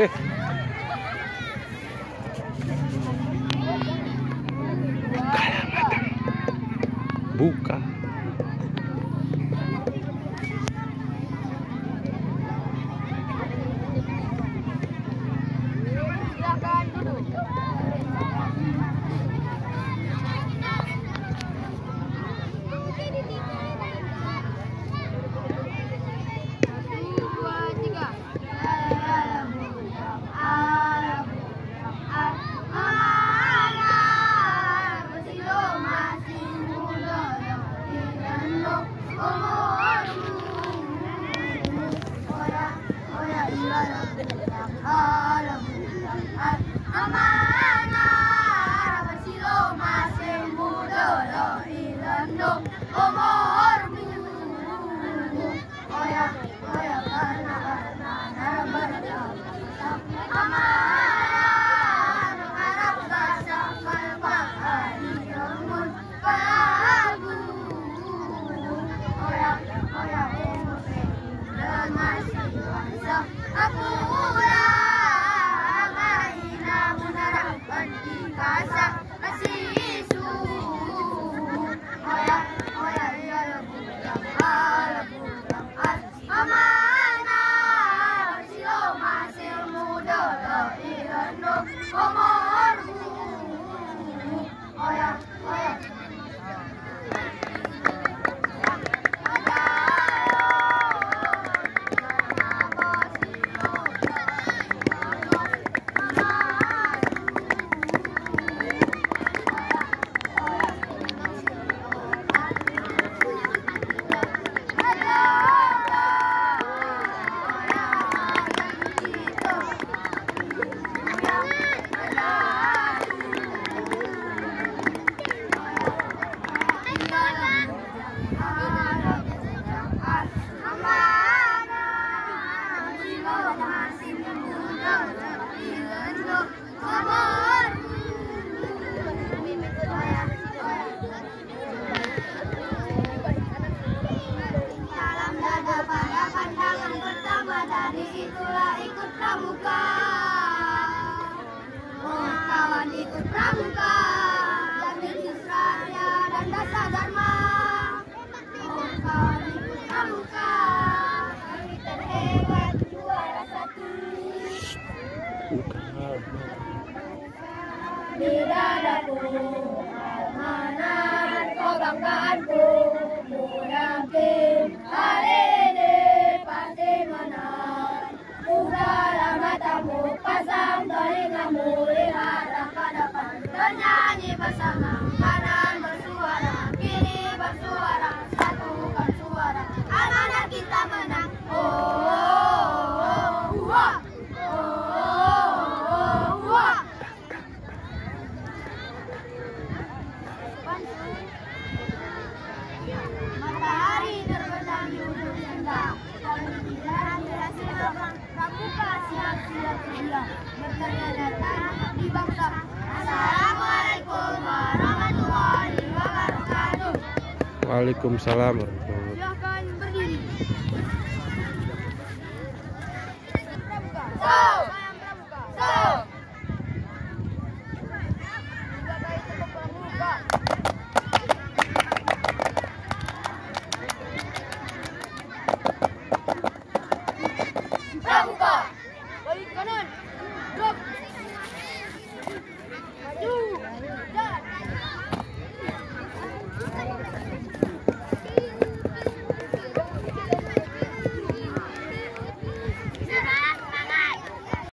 Kalimantan buka. Silakan duduk. Itulah ikut pramuka. Oh kawan ikut pramuka, jamin susraya dan dasar dharma. Oh kawan ikut pramuka, kami terhebat juara satu. Di dadaku amanat kebanggaanku, ku yakin hari ini pasti menang. Bukalah matamu, pasang telingamu, lihatlah ke depan, bernyanyi bersama. Kanan bersuara, kiri bersuara, satukan suara, amanat kita menang. Oh, oh, oh, wah. Oh, oh, wah. Matahari terbenam di ujung sendang, kami jalan berhasil terbang. Pramuka siap-siap sedia, berkarya datang di bangsa. Assalamualaikum warahmatullahi wabarakatuh. Waalaikumsalam.